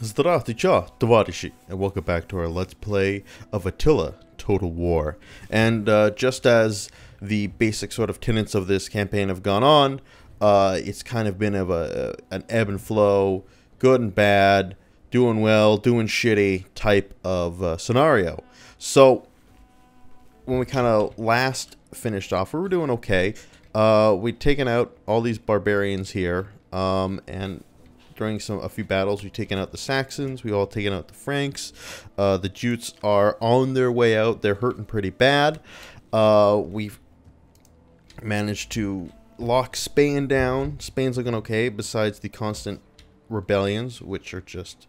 Здравствуйте, товарищи, and welcome back to our Let's Play of Attila, Total War. And just as the basic sort of tenets of this campaign have gone on, it's kind of been of an ebb and flow, good and bad, doing well, doing shitty type of scenario. So, when we kind of last finished off, we were doing okay. We'd taken out all these barbarians here, and during a few battles, we've taken out the Saxons, we've all taken out the Franks. The Jutes are on their way out, they're hurting pretty bad. We've managed to lock Spain down. Spain's looking okay, besides the constant rebellions, which are just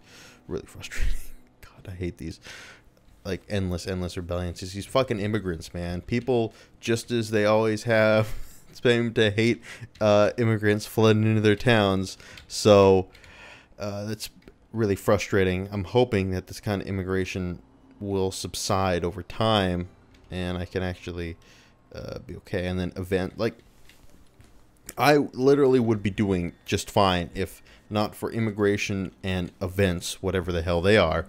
really frustrating. God, I hate these. Like, endless rebellions. It's these fucking immigrants, man. People, just as they always have, seem to hate immigrants flooding into their towns. So that's really frustrating. I'm hoping that this kind of immigration will subside over time, and I can actually be okay. And then I literally would be doing just fine if not for immigration and events, whatever the hell they are.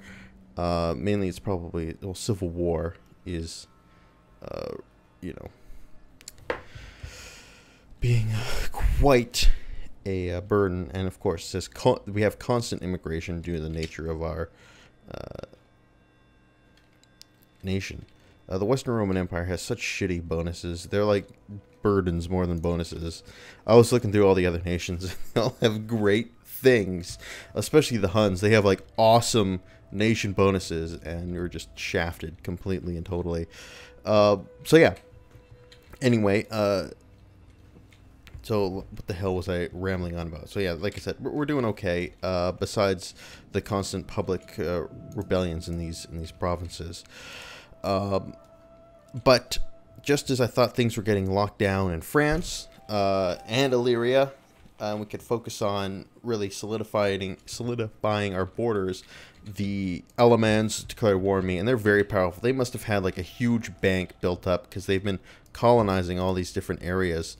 Mainly it's probably, well, civil war is, you know, being quite a burden. And of course, we have constant immigration due to the nature of our nation. The Western Roman Empire has such shitty bonuses. They're like burdens more than bonuses. I was looking through all the other nations. They all have great things, especially the Huns. They have like awesome nation bonuses, and you're just shafted completely and totally. So yeah. Anyway, so what the hell was I rambling on about? So yeah, like I said, we're doing okay. Besides the constant public rebellions in these provinces. But just as I thought things were getting locked down in France and Illyria, we could focus on really solidifying our borders. The Alamans declared war on me, and they're very powerful. They must have had like a huge bank built up because they've been colonizing all these different areas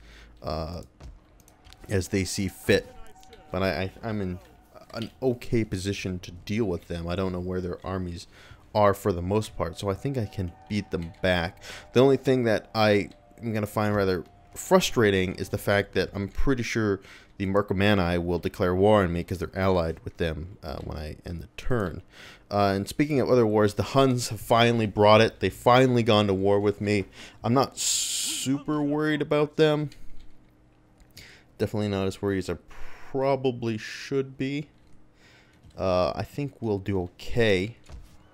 as they see fit. But I'm in an okay position to deal with them. I don't know where their armies are for the most part, so I think I can beat them back. The only thing that I'm going to find rather frustrating is the fact that I'm pretty sure the Marcomanni will declare war on me because they're allied with them when I end the turn. And speaking of other wars, the Huns have finally brought it. They've finally gone to war with me. I'm not super worried about them. Definitely not as worried as I probably should be. I think we'll do okay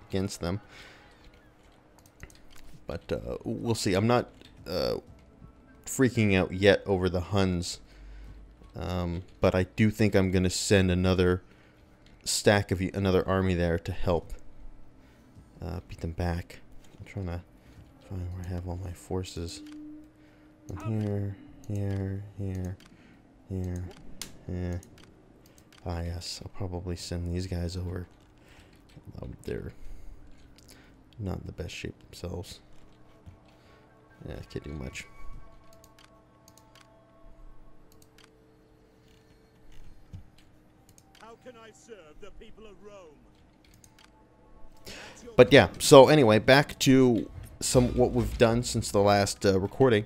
against them. But we'll see. I'm not freaking out yet over the Huns. But I do think I'm going to send another another army there to help beat them back. I'm trying to find where I have all my forces. Here. Ah, yes. I'll probably send these guys over. They're not in the best shape themselves. Yeah, I can't do much. But yeah, so anyway, back to what we've done since the last recording.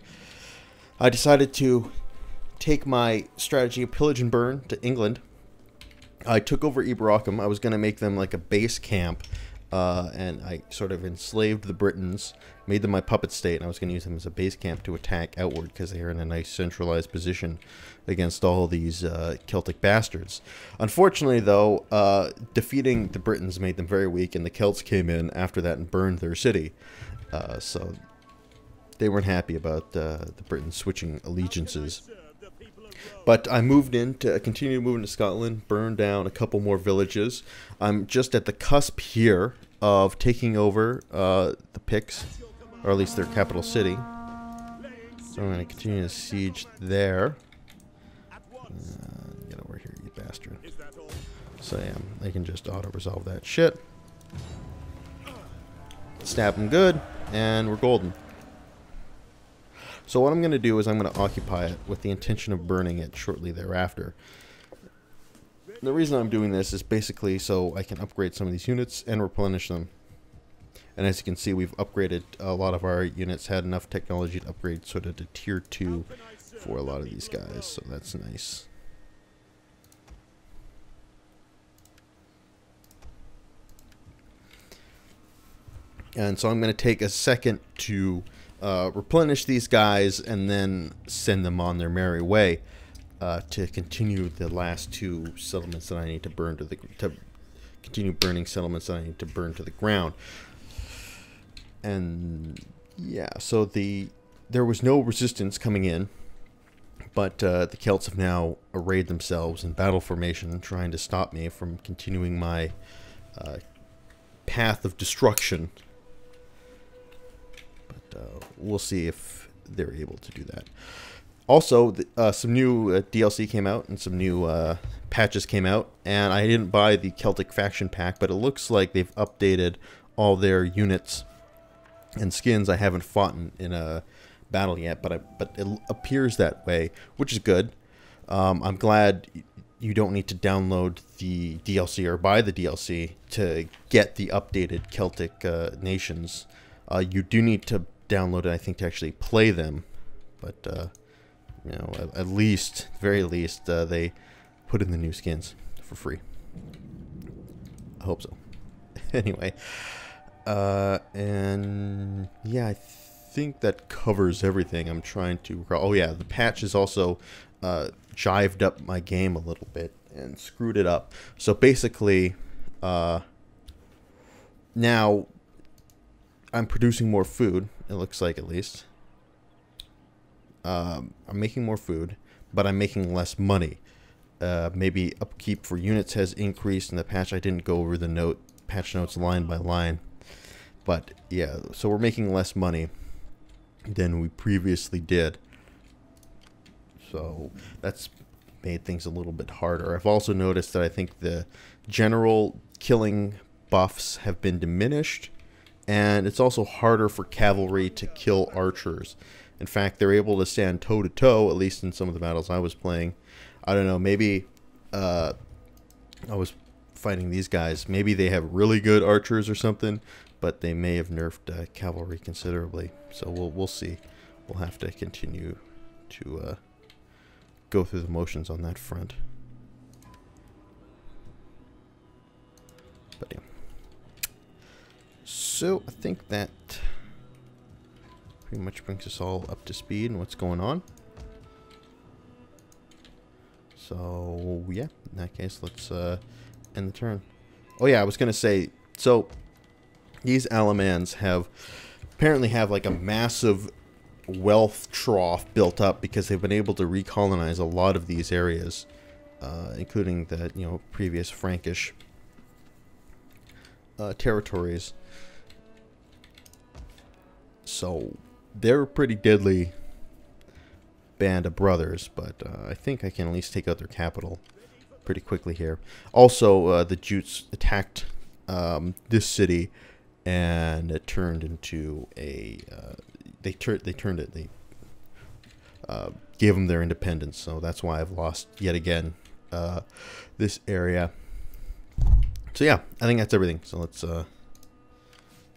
I decided to take my strategy of pillage and burn to England. I took over Iberacum. I was going to make them like a base camp, and I sort of enslaved the Britons, made them my puppet state, and I was going to use them as a base camp to attack outward because they are in a nice centralized position against all these Celtic bastards. Unfortunately, though, defeating the Britons made them very weak, and the Celts came in after that and burned their city. So they weren't happy about the Britons switching allegiances. But I continued moving to Scotland, burned down a couple more villages. I'm just at the cusp here of taking over the Picts, or at least their capital city. So I'm going to continue to siege there. Get over here, you bastard. So yeah, they can just auto-resolve that shit. Stab them good, and we're golden. So what I'm going to do is I'm going to occupy it with the intention of burning it shortly thereafter. The reason I'm doing this is basically so I can upgrade some of these units and replenish them. And as you can see, we've upgraded a lot of our units, had enough technology to upgrade sort of to tier 2 for a lot of these guys, so that's nice. And so I'm going to take a second to replenish these guys and then send them on their merry way to continue the last 2 settlements that I need to burn to continue burning settlements that I need to burn to the ground. And yeah, so there was no resistance coming in, but the Celts have now arrayed themselves in battle formation, trying to stop me from continuing my path of destruction. But we'll see if they're able to do that. Also, some new DLC came out and some new patches came out, and I didn't buy the Celtic faction pack, but it looks like they've updated all their units and skins. I haven't fought in a battle yet, but it appears that way, which is good. I'm glad you don't need to download the DLC or buy the DLC to get the updated Celtic nations. You do need to download it, I think, to actually play them, but you know, at least, very least, they put in the new skins for free. I hope so. Anyway. And yeah, I think that covers everything. I'm trying to recall. Oh yeah, the patch has also jived up my game a little bit and screwed it up. So basically, now I'm producing more food, it looks like, at least. I'm making more food, but I'm making less money. Maybe upkeep for units has increased in the patch. I didn't go over the patch notes line by line. But yeah, so we're making less money than we previously did. So that's made things a little bit harder. I've also noticed that I think the general killing buffs have been diminished, and it's also harder for cavalry to kill archers. In fact, they're able to stand toe-to-toe, at least in some of the battles I was playing. I don't know, maybe I was fighting these guys. Maybe they have really good archers or something, but they may have nerfed cavalry considerably. So we'll see. We'll have to continue to go through the motions on that front. But yeah. So I think that pretty much brings us all up to speed and what's going on. So yeah, in that case, let's end the turn. Oh yeah, I was gonna say, so these Alamans apparently have like a massive wealth trough built up because they've been able to recolonize a lot of these areas, including the previous Frankish territories. So they're a pretty deadly band of brothers, but I think I can at least take out their capital pretty quickly here. Also, the Jutes attacked this city, and it turned into a they gave them their independence. So that's why I've lost yet again this area. So yeah, I think that's everything. So let's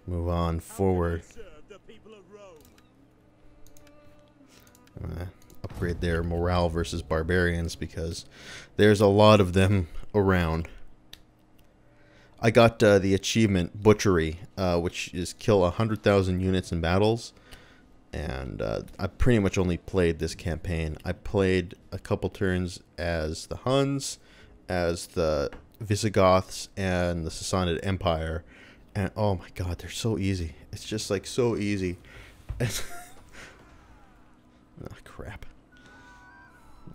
move on forward. Upgrade their morale versus barbarians because there's a lot of them around. I got the achievement Butchery, which is kill 100,000 units in battles, and I pretty much only played this campaign. I played a couple turns as the Huns, as the Visigoths, and the Sassanid Empire, and oh my god, they're so easy. It's just like so easy. Oh crap.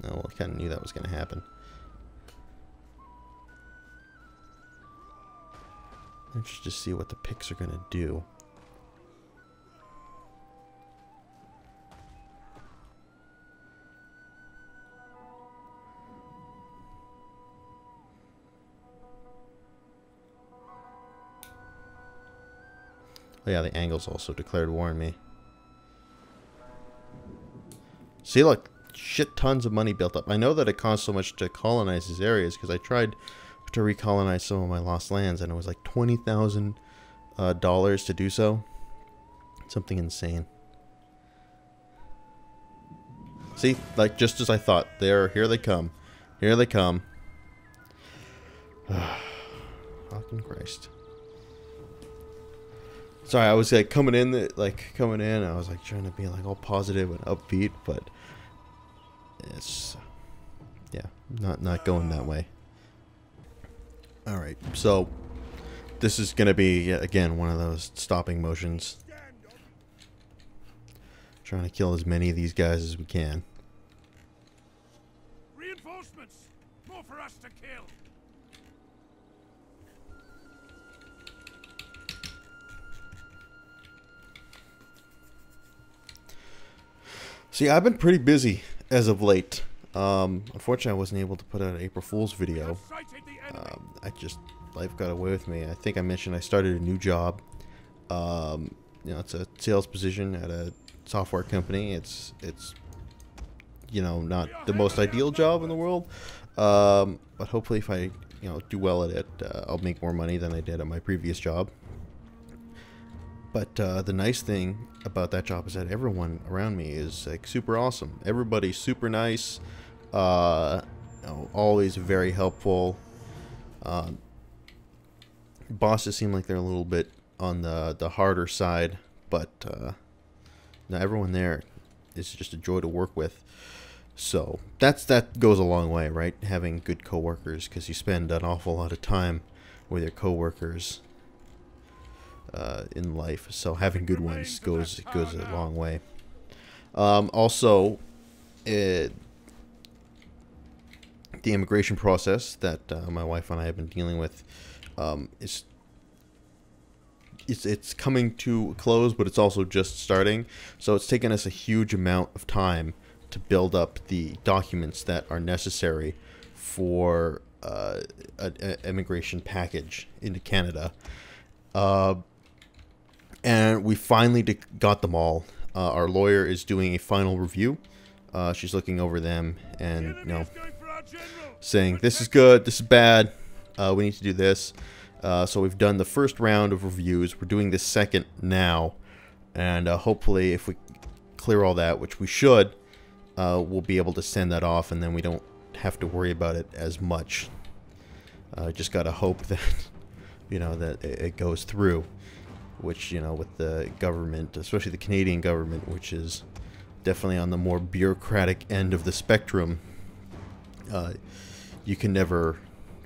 No, well, I kind of knew that was going to happen. Let's just see what the picks are going to do. Oh yeah, the Angles also declared war on me. See, look, shit tons of money built up. I know that it costs so much to colonize these areas because I tried to recolonize some of my lost lands, and it was like $20,000 to do so. Something insane. See, like just as I thought, here they come, here they come. Fucking Christ. Sorry, I was like coming in, I was like trying to be like all positive and upbeat, but it's, yeah, not going that way. All right, so this is gonna be again one of those stopping motions. Trying to kill as many of these guys as we can. Reinforcements, more for us to kill. See, I've been pretty busy as of late. Unfortunately, I wasn't able to put out an April Fool's video. Life got away with me. I think I mentioned I started a new job. You know, it's a sales position at a software company. It's you know, not the most ideal job in the world, but hopefully if I, you know, do well at it, I'll make more money than I did at my previous job. But the nice thing about that job is that everyone around me is like super awesome. Everybody's super nice, you know, always very helpful. Bosses seem like they're a little bit on the harder side, but no, everyone there is just a joy to work with. So that goes a long way, right? Having good coworkers, because you spend an awful lot of time with your coworkers in life. So having good ones goes a long way. Also, the immigration process that my wife and I have been dealing with it's coming to a close, but it's also just starting. So it's taken us a huge amount of time to build up the documents that are necessary for an immigration package into Canada. And we finally got them all. Our lawyer is doing a final review. She's looking over them and, you know, saying this is good, this is bad, we need to do this. So we've done the first round of reviews. We're doing the second now, and hopefully if we clear all that, which we should, we'll be able to send that off, and then we don't have to worry about it as much. Just gotta hope that, you know, that it goes through, which, you know, with the government, especially the Canadian government, which is definitely on the more bureaucratic end of the spectrum, you can never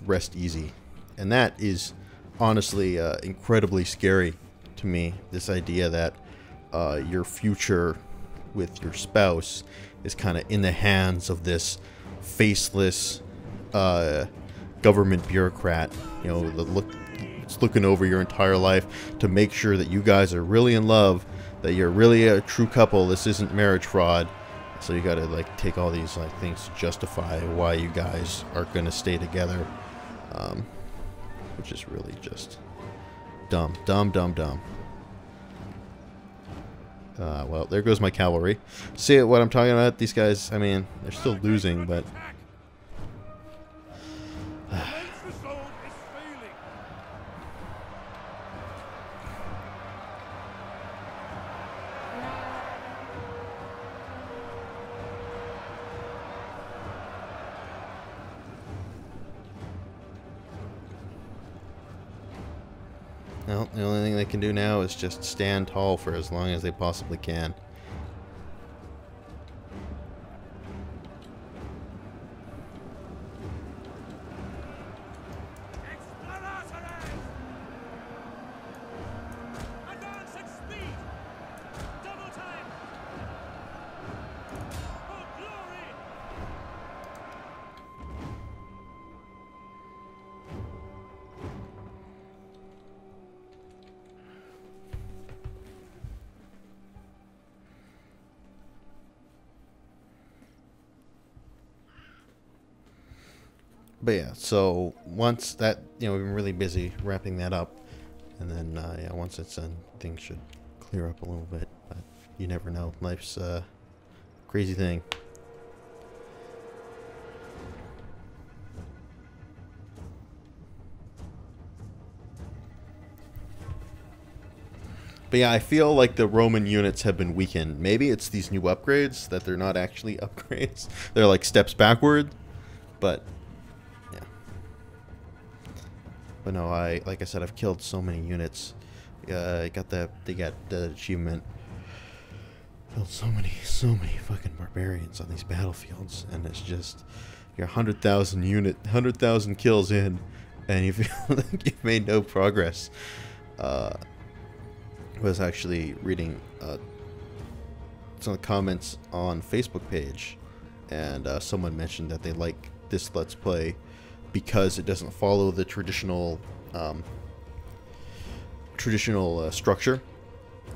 rest easy. And that is honestly incredibly scary to me, this idea that your future with your spouse is kind of in the hands of this faceless government bureaucrat, you know, it's looking over your entire life to make sure that you guys are really in love, that you're really a true couple, this isn't marriage fraud. So you gotta like take all these like things to justify why you guys are gonna stay together, which is really just dumb. Well, there goes my cavalry. See what I'm talking about? These guys, I mean, they're still losing, but well, the only thing they can do now is just stand tall for as long as they possibly can. But yeah, so once that, you know, we've been really busy wrapping that up, and then yeah, once it's done, things should clear up a little bit. But you never know. Life's a crazy thing. But yeah, I feel like the Roman units have been weakened. Maybe it's these new upgrades that they're not actually upgrades. They're like steps backward. But yeah. But no, like I said, I've killed so many units. I got that. They got the achievement. Killed so many fucking barbarians on these battlefields, and it's just you're 100,000 kills in, and you feel like you've made no progress. I was actually reading some of the comments on Facebook page, and someone mentioned that they like this Let's Play because it doesn't follow the traditional structure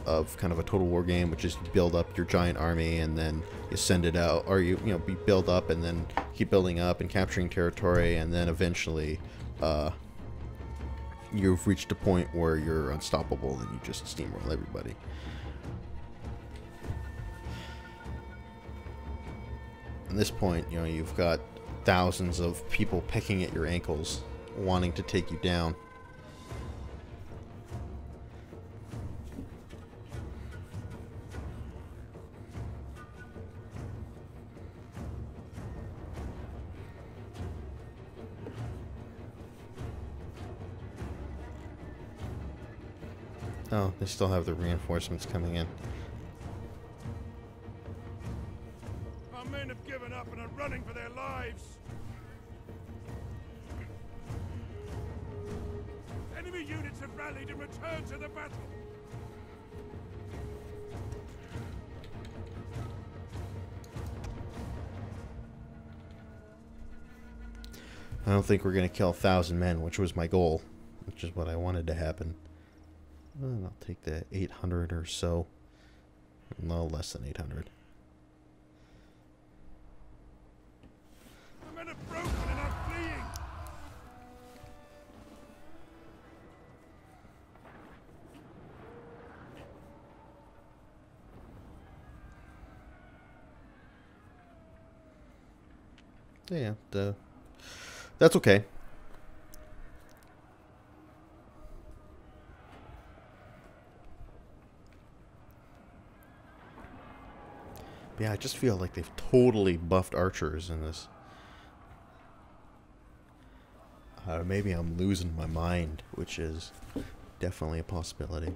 of kind of a Total War game, which is you build up your giant army and then you send it out, or you build up and then keep building up and capturing territory, and then eventually you've reached a point where you're unstoppable and you just steamroll everybody. At this point, you've got thousands of people pecking at your ankles, wanting to take you down. Oh, they still have the reinforcements coming in. Our men have given up and are running for their lives. Enemy units have rallied and returned to the battle. I don't think we're going to kill 1,000 men, which was my goal, which is what I wanted to happen. Well, I'll take the 800 or so. No, less than 800. The men are broken and are fleeing. Yeah, that's okay. But yeah, I just feel like they've totally buffed archers in this. Maybe I'm losing my mind, which is definitely a possibility.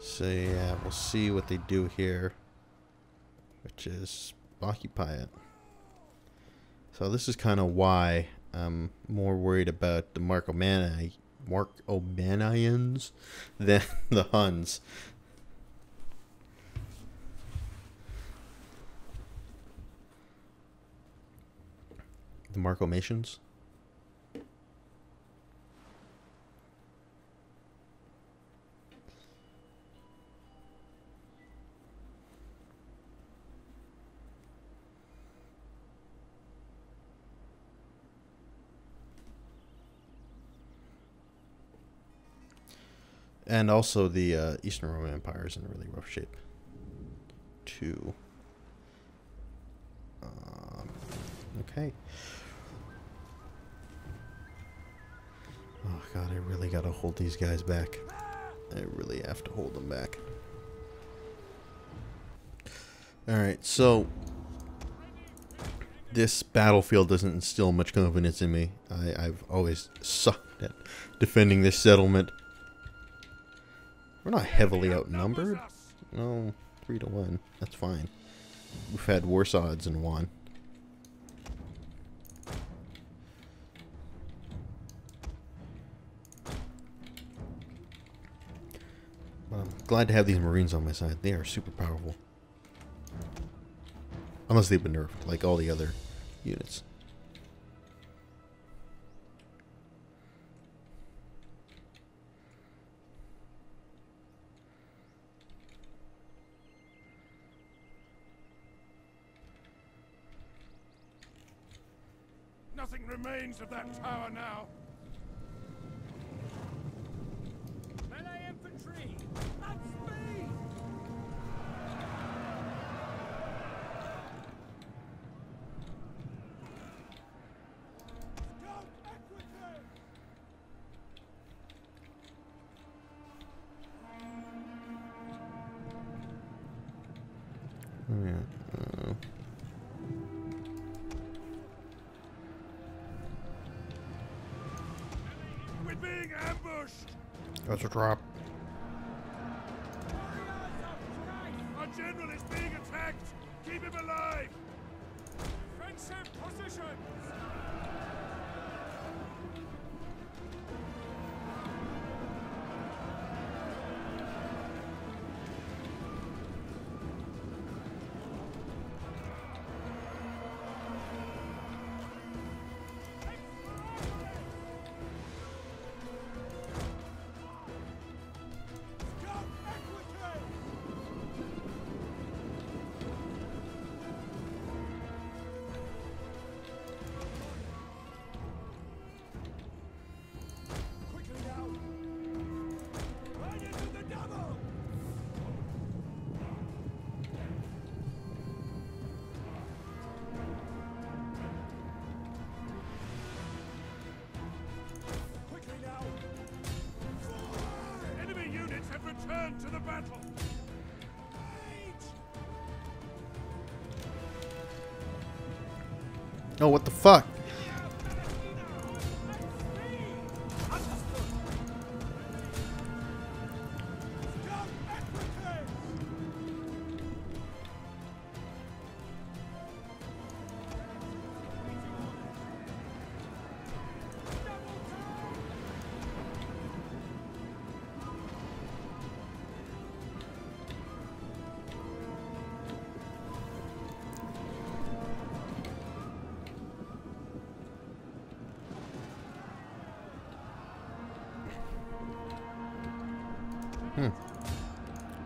So yeah, we'll see what they do here, which is occupy it. So this is kind of why I'm more worried about the Marcomannians than the Huns. The Marcomations? And also the Eastern Roman Empire is in a really rough shape, too. Okay. Oh god, I really gotta hold these guys back. I really have to hold them back. Alright, so this battlefield doesn't instill much confidence in me. I've always sucked at defending this settlement. We're not heavily outnumbered. No, 3-1. That's fine. We've had worse odds and won. But I'm glad to have these Marines on my side. They are super powerful. Unless they've been nerfed, like all the other units. Nothing remains of that tower now. being ambushed! That's a trap. Our general is being attacked! Keep him alive! Defensive positions! Return to the battle! Oh, what the fuck?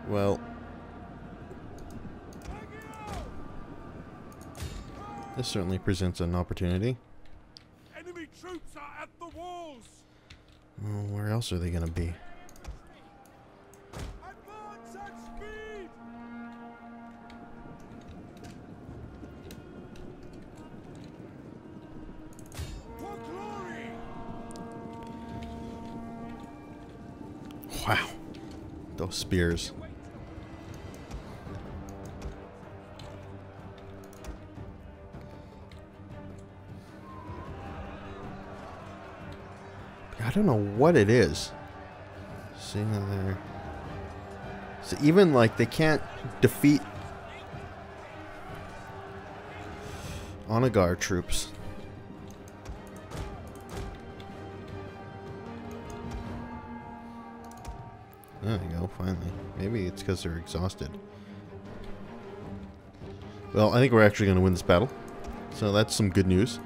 Well, this certainly presents an opportunity. Enemy troops are at the walls. Well, where else are they gonna be? Advance at speed. For glory. Wow, those spears. I don't know what it is. Seeing that there. So even like they can't defeat Onagar troops. There you go, finally. Maybe it's because they're exhausted. Well, I think we're actually going to win this battle. So that's some good news.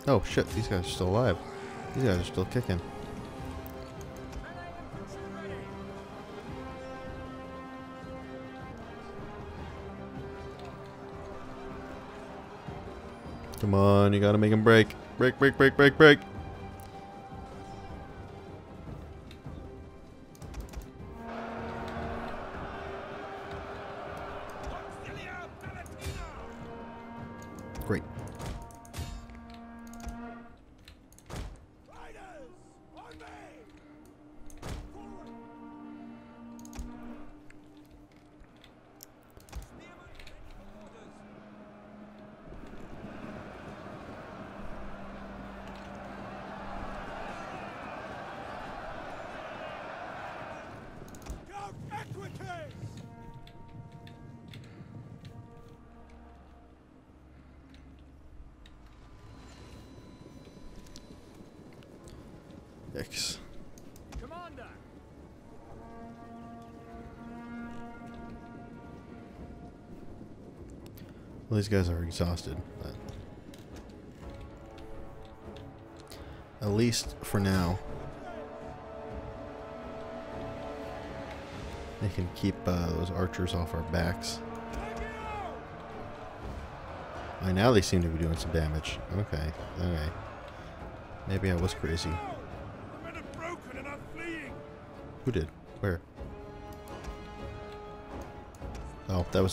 Oh shit, these guys are still alive. These guys are still kicking. Come on, you gotta make him break. Break, break, break, break, break. Great. Yikes. Commander. Well, these guys are exhausted, but at least for now. They can keep those archers off our backs. Oh, now they seem to be doing some damage. Okay, okay. Maybe I was crazy. The men have broken and are fleeing. Who did? Where? Oh, that was